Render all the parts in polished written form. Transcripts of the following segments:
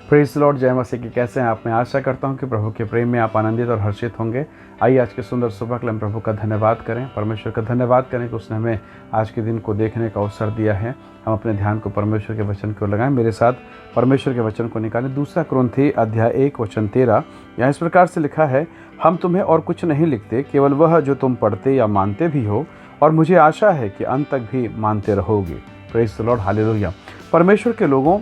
Praise the Lord, जय मसीह की। कैसे हैं आप? मैं आशा करता हूं कि प्रभु के प्रेम में आप आनंदित और हर्षित होंगे। आइए आज के सुंदर सुबह के लिए हम प्रभु का धन्यवाद करें, परमेश्वर का धन्यवाद करें कि उसने हमें आज के दिन को देखने का अवसर दिया है। हम अपने ध्यान को परमेश्वर के वचन को लगाएं। मेरे साथ परमेश्वर के वचन को निकालें। 2 कुरिन्थी अध्याय 1 वचन 13। यहाँ इस प्रकार से लिखा है, हम तुम्हें और कुछ नहीं लिखते, केवल वह जो तुम पढ़ते या मानते भी हो, और मुझे आशा है कि अंत तक भी मानते रहोगे। Praise the lord, hallelujah. परमेश्वर के लोगों,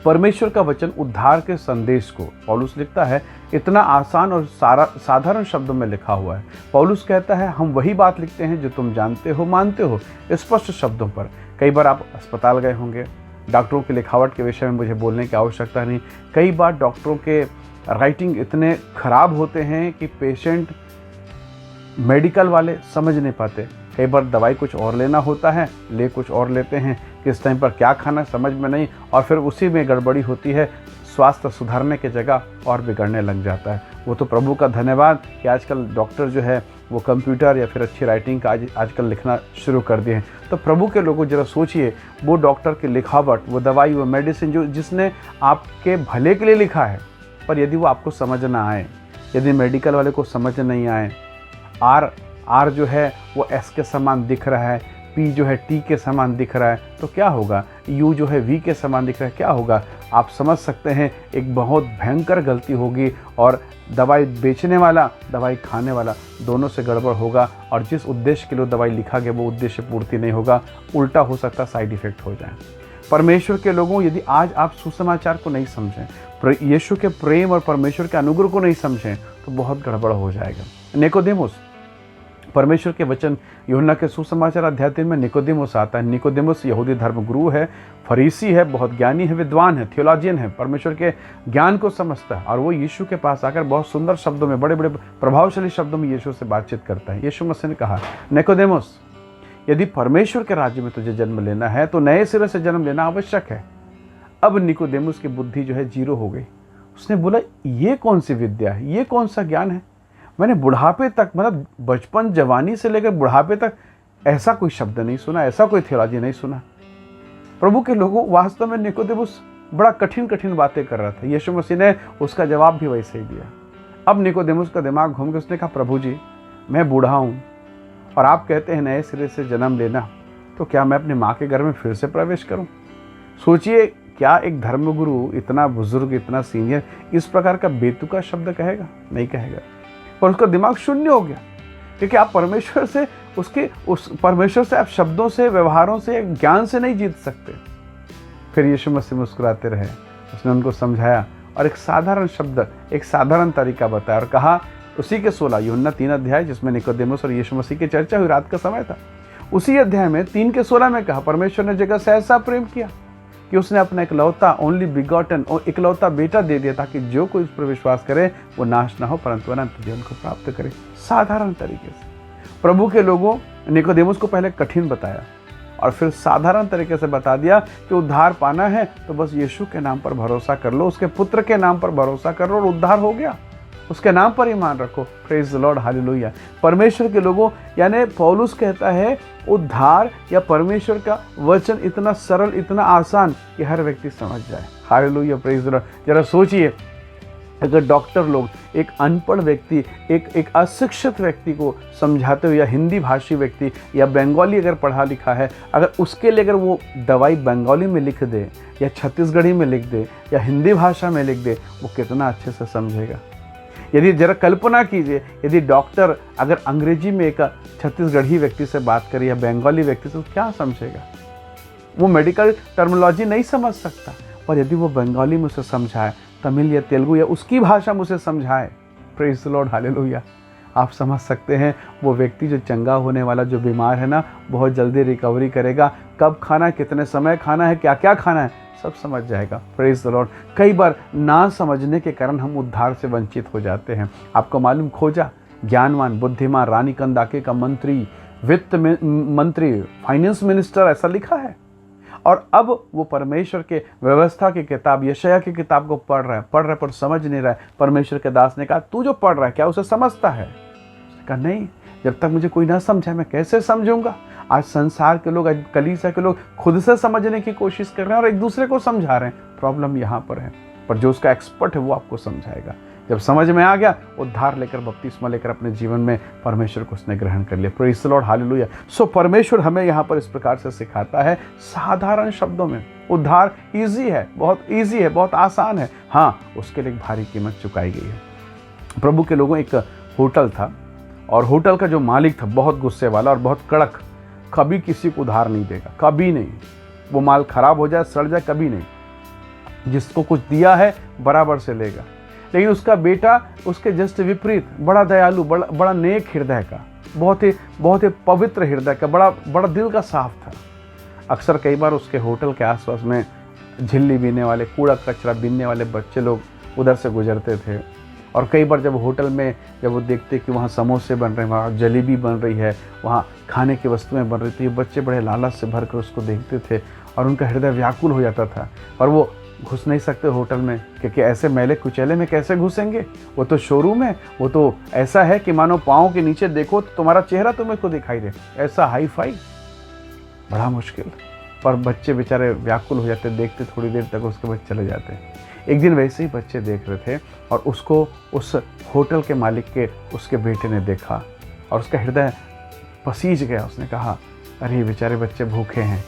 परमेश्वर का वचन उद्धार के संदेश को पौलुस लिखता है, इतना आसान और साधारण शब्दों में लिखा हुआ है। पौलुस कहता है, हम वही बात लिखते हैं जो तुम जानते हो, मानते हो, स्पष्ट शब्दों पर। कई बार आप अस्पताल गए होंगे, डॉक्टरों की लिखावट के विषय में मुझे बोलने की आवश्यकता नहीं। कई बार डॉक्टरों के राइटिंग इतने खराब होते हैं कि पेशेंट, मेडिकल वाले समझ नहीं पाते। कई बार दवाई कुछ और लेना होता है, ले कुछ और लेते हैं, किस टाइम पर क्या खाना समझ में नहीं, और फिर उसी में गड़बड़ी होती है। स्वास्थ्य सुधारने की जगह और बिगड़ने लग जाता है। वो तो प्रभु का धन्यवाद कि आजकल डॉक्टर जो है वो कंप्यूटर या फिर अच्छी राइटिंग का आजकल लिखना शुरू कर दिए हैं। तो प्रभु के लोगों, जरा सोचिए, वो डॉक्टर की लिखावट, वो दवाई, वो मेडिसिन जो जिसने आपके भले के लिए लिखा है, पर यदि वो आपको समझ ना आए, यदि मेडिकल वाले को समझ नहीं आए, आर जो है वो एस के समान दिख रहा है, पी जो है टी के समान दिख रहा है, तो क्या होगा? यू जो है वी के समान दिख रहा है, क्या होगा? आप समझ सकते हैं एक बहुत भयंकर गलती होगी, और दवाई बेचने वाला, दवाई खाने वाला, दोनों से गड़बड़ होगा, और जिस उद्देश्य के लिए दवाई लिखा गया वो उद्देश्य पूर्ति नहीं होगा, उल्टा हो सकता, साइड इफेक्ट हो जाए। परमेश्वर के लोगों, यदि आज आप सुसमाचार को नहीं समझें, यीशु के प्रेम और परमेश्वर के अनुग्रह को नहीं समझें, तो बहुत गड़बड़ हो जाएगा। निकोदेमुस, परमेश्वर के वचन यूहन्ना के सुसमाचार अध्याय 3 में निकोदेमुस आता है। निकोदेमुस यहूदी धर्म गुरु है, फरीसी है, बहुत ज्ञानी है, विद्वान है, थियोलॉजियन है, परमेश्वर के ज्ञान को समझता है, और वो यीशु के पास आकर बहुत सुंदर शब्दों में, बड़े बड़े प्रभावशाली शब्दों में यीशु से बातचीत करता है। यीशु मसीह ने कहा, निकोदेमुस, यदि परमेश्वर के राज्य में तुझे जन्म लेना है तो नए सिरे से जन्म लेना आवश्यक है। अब निकोदेमुस की बुद्धि जो है जीरो हो गई। उसने बोला, ये कौन सी विद्या है, ये कौन सा ज्ञान है? मैंने बुढ़ापे तक, मतलब बचपन, जवानी से लेकर बुढ़ापे तक ऐसा कोई शब्द नहीं सुना, ऐसा कोई थियोलॉजी नहीं सुना। प्रभु के लोगों, वास्तव में निकोदेमुस बड़ा कठिन कठिन बातें कर रहा था। यीशु मसीह ने उसका जवाब भी वैसे ही दिया। अब निकोदेमुस का दिमाग घूम के उसने कहा, प्रभु जी, मैं बूढ़ा हूँ और आप कहते हैं नए सिरे से जन्म लेना, तो क्या मैं अपनी माँ के घर में फिर से प्रवेश करूँ? सोचिए, क्या एक धर्मगुरु, इतना बुजुर्ग, इतना सीनियर, इस प्रकार का बेतुका शब्द कहेगा? नहीं कहेगा। पर उसका दिमाग शून्य हो गया, क्योंकि आप परमेश्वर से, उस परमेश्वर से आप शब्दों से, व्यवहारों से, ज्ञान से नहीं जीत सकते। फिर यीशु मसीह मुस्कुराते रहे, उसने उनको समझाया और एक साधारण शब्द, एक साधारण तरीका बताया, और कहा, उसी के 16, यूहन्ना 3 अध्याय जिसमें निकोदेमुस और यीशु मसीह की चर्चा हुई, रात का समय था, उसी अध्याय में 3 के 16 में कहा, परमेश्वर ने जगत से ऐसा प्रेम किया कि उसने अपना इकलौता, ओनली बिगॉटन, और इकलौता बेटा दे दिया, ताकि जो कोई उस पर विश्वास करे वो नाश ना हो परंतु अनंत जीवन को प्राप्त करे। साधारण तरीके से प्रभु के लोगों, निकोदेमुस को पहले कठिन बताया और फिर साधारण तरीके से बता दिया कि उद्धार पाना है तो बस यीशु के नाम पर भरोसा कर लो, उसके पुत्र के नाम पर भरोसा कर लो और उद्धार हो गया। उसके नाम पर ईमान रखो। Praise the lord, hallelujah. परमेश्वर के लोगों, यानी पौलुस कहता है, उद्धार या परमेश्वर का वचन इतना सरल, इतना आसान कि हर व्यक्ति समझ जाए। Hallelujah, praise the Lord. जरा सोचिए, अगर डॉक्टर लोग एक अनपढ़ व्यक्ति, एक अशिक्षित व्यक्ति को समझाते हुए, या हिंदी भाषी व्यक्ति या बंगाली अगर पढ़ा लिखा है, अगर उसके लिए अगर वो दवाई बंगाली में लिख दे या छत्तीसगढ़ी में लिख दे या हिंदी भाषा में लिख दे, वो कितना अच्छे से समझेगा। यदि जरा कल्पना कीजिए, यदि डॉक्टर अगर अंग्रेजी में एक छत्तीसगढ़ी व्यक्ति से बात करे या बंगाली व्यक्ति से, तो क्या समझेगा? वो मेडिकल टर्मिनोलॉजी नहीं समझ सकता, पर यदि वो बंगाली में उसे समझाए, तमिल या तेलुगु या उसकी भाषा में उसे समझाए, प्रेज द लॉर्ड, हालेलुया, आप समझ सकते हैं वो व्यक्ति जो चंगा होने वाला, जो बीमार है ना, बहुत जल्दी रिकवरी करेगा। कब खाना है, कितने समय खाना है, क्या क्या खाना है, सब समझ जाएगा। Praise the Lord. कई बार ना समझने के कारण हम उद्धार से वंचित हो जाते हैं। आपको मालूम, खोजा, ज्ञानवान, बुद्धिमान, रानी कंदाके का मंत्री, वित्त मंत्री, फाइनेंस मिनिस्टर, ऐसा लिखा है। और अब वो परमेश्वर के व्यवस्था की किताब, यशायाह की किताब को पढ़ रहा है पर समझ नहीं रहा है। परमेश्वर के दास ने कहा, तू जो पढ़ रहा है क्या उसे समझता है? उसने कहा, नहीं, जब तक मुझे कोई ना समझाए मैं कैसे समझूंगा। आज संसार के लोग, आज कलीसिया के लोग खुद से समझने की कोशिश कर रहे हैं और एक दूसरे को समझा रहे हैं, प्रॉब्लम यहाँ पर है, पर जो उसका एक्सपर्ट है वो आपको समझाएगा। जब समझ में आ गया, उद्धार लेकर, बपतिस्मा लेकर अपने जीवन में परमेश्वर को उसने ग्रहण कर लिया। Praise the lord, hallelujah. So परमेश्वर हमें यहाँ पर इस प्रकार से सिखाता है, साधारण शब्दों में। उद्धार ईजी है, बहुत ईजी है, बहुत आसान है। हाँ, उसके लिए एक भारी कीमत चुकाई गई है। प्रभु के लोगों, एक होटल था और होटल का जो मालिक था बहुत गुस्से वाला और बहुत कड़क, कभी किसी को उधार नहीं देगा, कभी नहीं। वो माल खराब हो जाए, सड़ जाए, कभी नहीं। जिसको कुछ दिया है बराबर से लेगा। लेकिन उसका बेटा उसके जस्ट विपरीत, बड़ा दयालु, बड़ा नेक हृदय का, बहुत ही पवित्र हृदय का, बड़ा दिल का साफ था। अक्सर कई बार उसके होटल के आसपास में झिल्ली बीनने वाले, कूड़ा कचरा बीनने वाले बच्चे लोग उधर से गुजरते थे। और कई बार जब होटल में जब वो देखते कि वहाँ समोसे बन रहे हैं, वहाँ जलेबी बन रही है, वहाँ खाने की वस्तुएं बन रही थी, बच्चे बड़े लालच से भर कर उसको देखते थे और उनका हृदय व्याकुल हो जाता था। और वो घुस नहीं सकते होटल में, क्योंकि ऐसे मैले कुचैले में कैसे घुसेंगे। वो तो शोरूम है, वो तो ऐसा है कि मानो पाँव के नीचे देखो तो तुम्हारा चेहरा तुम्हें को दिखाई दे, ऐसा हाई फाई, बड़ा मुश्किल। पर बच्चे बेचारे व्याकुल हो जाते, देखते थोड़ी देर तक, उसके बाद चले जाते। एक दिन वैसे ही बच्चे देख रहे थे और उसको उस होटल के मालिक के उसके बेटे ने देखा और उसका हृदय पसीज गया। उसने कहा, अरे बेचारे बच्चे भूखे हैं।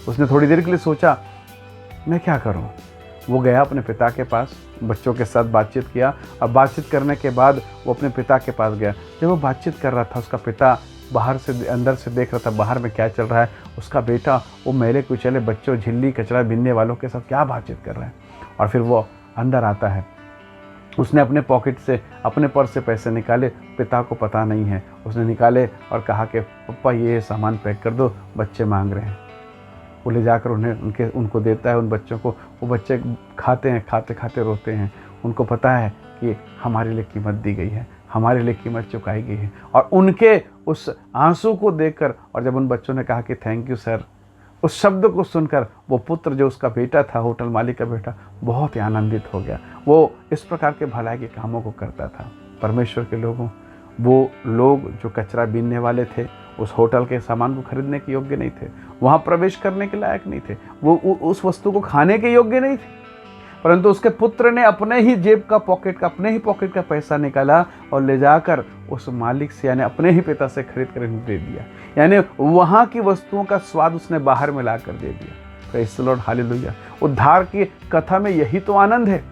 उसने थोड़ी देर के लिए सोचा, मैं क्या करूं। वो गया अपने पिता के पास, बच्चों के साथ बातचीत किया और बातचीत करने के बाद वो अपने पिता के पास गया। जब वो बातचीत कर रहा था, उसका पिता बाहर से अंदर से देख रहा था बाहर में क्या चल रहा है। उसका बेटा वो मैले कुचले बच्चों, झिल्ली कचरा बीनने वालों के साथ क्या बातचीत कर रहा है। और फिर वो अंदर आता है। उसने अपने पॉकेट से, अपने पर्स से पैसे निकाले, पिता को पता नहीं है। उसने निकाले और कहा कि पप्पा ये सामान पैक कर दो, बच्चे मांग रहे हैं। वो ले जाकर उनको देता है, उन बच्चों को। वो बच्चे खाते हैं, खाते खाते रोते हैं। उनको पता है कि हमारे लिए कीमत दी गई है, हमारे लिए कीमत चुकाई गई है। और उनके उस आंसू को देखकर, और जब उन बच्चों ने कहा कि थैंक यू सर, उस शब्द को सुनकर वो पुत्र, जो उसका बेटा था, होटल मालिक का बेटा, बहुत ही आनंदित हो गया। वो इस प्रकार के भलाई के कामों को करता था। परमेश्वर के लोगों, वो लोग जो कचरा बीनने वाले थे, उस होटल के सामान को खरीदने के योग्य नहीं थे, वहाँ प्रवेश करने के लायक नहीं थे, वो उस वस्तु को खाने के योग्य नहीं थे। परंतु उसके पुत्र ने अपने ही जेब का अपने ही पॉकेट का पैसा निकाला और ले जाकर उस मालिक से, यानी अपने ही पिता से खरीद कर दे दिया। यानी वहाँ की वस्तुओं का स्वाद उसने बाहर में ला कर दे दिया। Praise the lord, hallelujah. उद्धार की कथा में यही तो आनंद है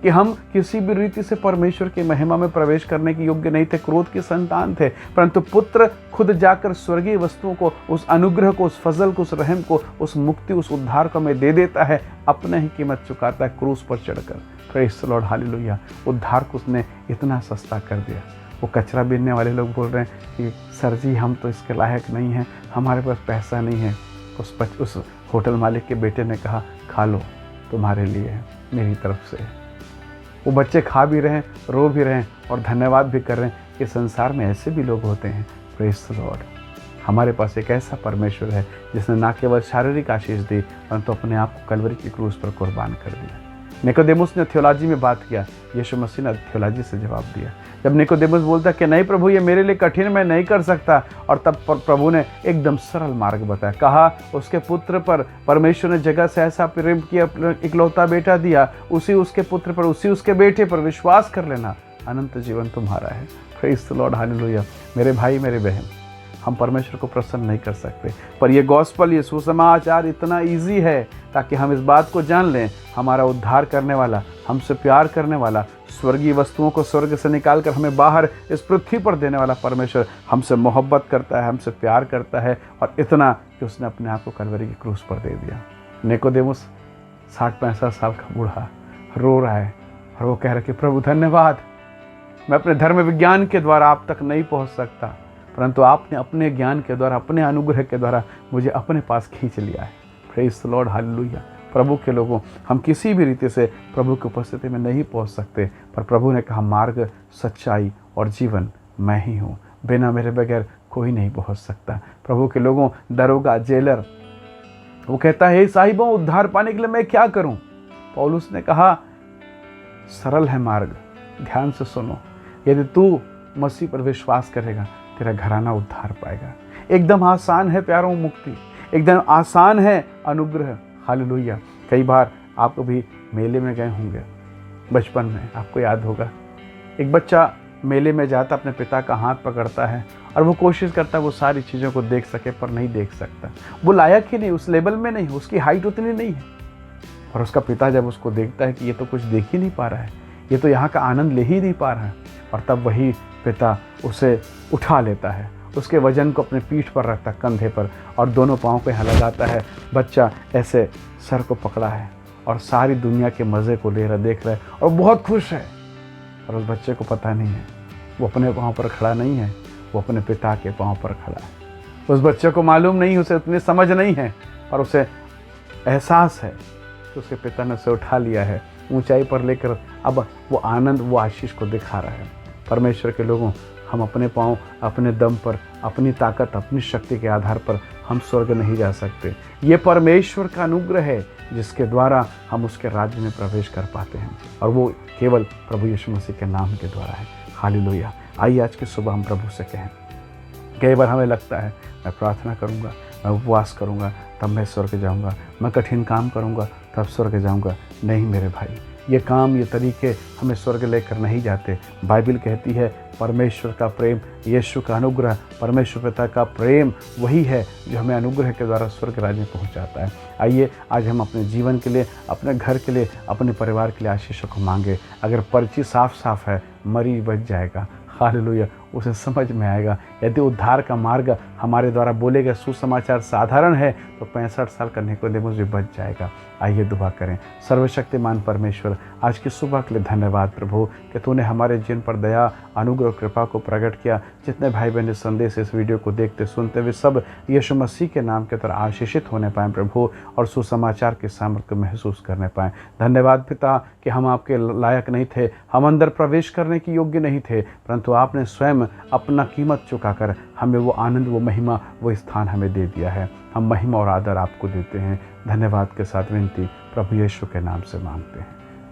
कि हम किसी भी रीति से परमेश्वर की महिमा में प्रवेश करने के योग्य नहीं थे, क्रोध के संतान थे, परंतु पुत्र खुद जाकर स्वर्गीय वस्तुओं को, उस अनुग्रह को, उस फजल को, उस रहम को, उस मुक्ति, उस उद्धार को हमें दे देता है, अपने ही कीमत चुकाता है क्रूस पर चढ़कर। Praise the lord, hallelujah. उद्धार को उसने इतना सस्ता कर दिया। वो कचरा बीनने वाले लोग बोल रहे हैं कि सर जी हम तो इसके लायक नहीं हैं, हमारे पास पैसा नहीं है। उस होटल मालिक के बेटे ने कहा, खा लो, तुम्हारे लिए है, मेरी तरफ से है। वो बच्चे खा भी रहे हैं, रो भी रहे हैं और धन्यवाद भी कर रहे हैं कि संसार में ऐसे भी लोग होते हैं। Praise the Lord. हमारे पास एक ऐसा परमेश्वर है जिसने ना केवल शारीरिक आशीष दी, परंतु अपने आप को कलवरी की क्रूस पर कुर्बान कर दिया। निकोदेमुस ने थियोलॉजी में बात किया, यीशु मसीह ने थियोलॉजी से जवाब दिया। जब निकोदेमुस बोलता कि नहीं प्रभु, ये मेरे लिए कठिन, मैं नहीं कर सकता, और तब प्रभु ने एकदम सरल मार्ग बताया। कहा उसके पुत्र पर परमेश्वर ने जगत से ऐसा प्रेम किया, इकलौता बेटा दिया, उसी उसके पुत्र पर, उसी उसके बेटे पर विश्वास कर लेना, अनंत जीवन तुम्हारा है। Praise the lord, hallelujah. मेरे भाई, मेरे बहन, हम परमेश्वर को प्रसन्न नहीं कर सकते, पर ये गॉस्पल, ये सुसमाचार इतना ईजी है ताकि हम इस बात को जान लें, हमारा उद्धार करने वाला, हमसे प्यार करने वाला, स्वर्गीय वस्तुओं को स्वर्ग से निकाल कर हमें बाहर इस पृथ्वी पर देने वाला परमेश्वर हमसे मोहब्बत करता है, हमसे प्यार करता है, और इतना कि उसने अपने आप को कलवरी की क्रूस पर दे दिया। निकोदेमुस 60-65 साल का बूढ़ा रो रहा है और वो कह रहा है कि प्रभु धन्यवाद, मैं अपने धर्म विज्ञान के द्वारा आप तक नहीं पहुंच सकता, परंतु आपने अपने ज्ञान के द्वारा, अपने अनुग्रह के द्वारा मुझे अपने पास खींच लिया है। Praise the lord, hallelujah. प्रभु के लोगों, हम किसी भी रीति से प्रभु की उपस्थिति में नहीं पहुंच सकते, पर प्रभु ने कहा, मार्ग, सच्चाई और जीवन मैं ही हूँ, बिना मेरे बगैर कोई नहीं पहुंच सकता। प्रभु के लोगों, दरोगा, जेलर, वो कहता है, हे साहिबों, उद्धार पाने के लिए मैं क्या करूं? पौलुस ने कहा, सरल है मार्ग, ध्यान से सुनो, यदि तू मसीह पर विश्वास करेगा, तेरा घराना उद्धार पाएगा। एकदम आसान है प्यारों मुक्ति, एकदम आसान है अनुग्रह। हालेलुया। कई बार आप भी मेले में गए होंगे बचपन में, आपको याद होगा। एक बच्चा मेले में जाता, अपने पिता का हाथ पकड़ता है और वो कोशिश करता है वो सारी चीज़ों को देख सके, पर नहीं देख सकता। वो लायक ही नहीं, उस लेवल में नहीं, उसकी हाइट उतनी नहीं है। और उसका पिता जब उसको देखता है कि ये तो कुछ देख ही नहीं पा रहा है, ये तो यहाँ का आनंद ले ही नहीं पा रहा है, और तब वही पिता उसे उठा लेता है, उसके वजन को अपने पीठ पर रखता है, कंधे पर, और दोनों पाँव को यहाँ लगाता है। बच्चा ऐसे सर को पकड़ा है और सारी दुनिया के मज़े को ले रहा, देख रहा है और बहुत खुश है। और उस बच्चे को पता नहीं है वो अपने पाँव पर खड़ा नहीं है, वो अपने पिता के पाँव पर खड़ा है। उस बच्चे को मालूम नहीं, उसे इतनी समझ नहीं है, और उसे एहसास है कि उसके पिता ने उसे उठा लिया है, ऊंचाई पर लेकर अब वो आनंद, वो आशीष को दिखा रहा है। परमेश्वर के लोगों, हम अपने पाँव, अपने दम पर, अपनी ताकत, अपनी शक्ति के आधार पर हम स्वर्ग नहीं जा सकते। ये परमेश्वर का अनुग्रह है जिसके द्वारा हम उसके राज्य में प्रवेश कर पाते हैं, और वो केवल प्रभु यीशु मसीह के नाम के द्वारा है। हालेलुया। आइए आज की सुबह हम प्रभु से कहें। कई बार हमें लगता है मैं प्रार्थना करूँगा, मैं उपवास करूँगा, तब मैं स्वर्ग जाऊँगा, मैं कठिन काम करूँगा तब स्वर्ग जाऊँगा। नहीं मेरे भाई, ये काम, ये तरीके हमें स्वर्ग लेकर नहीं जाते। बाइबल कहती है परमेश्वर का प्रेम, यीशु का अनुग्रह, परमेश्वर पिता का प्रेम वही है जो हमें अनुग्रह के द्वारा स्वर्ग राज्य में पहुंचाता है। आइए आज हम अपने जीवन के लिए, अपने घर के लिए, अपने परिवार के लिए आशीषों को मांगे। अगर पर्ची साफ साफ है, मरीज बच जाएगा। हालेलुया। उसे समझ में आएगा। यदि उद्धार का मार्ग हमारे द्वारा बोले गए सुसमाचार साधारण है तो 65 साल का निकोदेमुस भी बच जाएगा। आइए दुआ करें। सर्वशक्तिमान परमेश्वर, आज की सुबह के लिए धन्यवाद प्रभु कि तूने हमारे जीवन पर दया, अनुग्रह, कृपा को प्रकट किया। जितने भाई बहन संदेश इस वीडियो को देखते सुनते हुए सब यीशु मसीह के नाम के तरह आशीषित होने पाएँ प्रभु, और सुसमाचार के सामर्थ्य को महसूस करने पाएँ। धन्यवाद पिता कि हम आपके लायक नहीं थे, हम अंदर प्रवेश करने की योग्य नहीं थे, परंतु आपने स्वयं अपना कीमत चुकाकर हमें वो आनंद, वो महिमा, वो स्थान हमें दे दिया है। हम महिमा और आदर आपको देते हैं। धन्यवाद के साथ विनती प्रभु यीशु के नाम से मांगते हैं।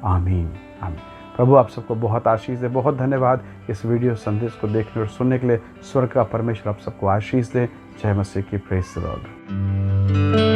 आमीन आमीन। प्रभु आप सबको बहुत आशीष दे। बहुत धन्यवाद इस वीडियो संदेश को देखने और सुनने के लिए। स्वर्ग का परमेश्वर आप सबको आशीष दे। जय मसीह की। Praise the Lord.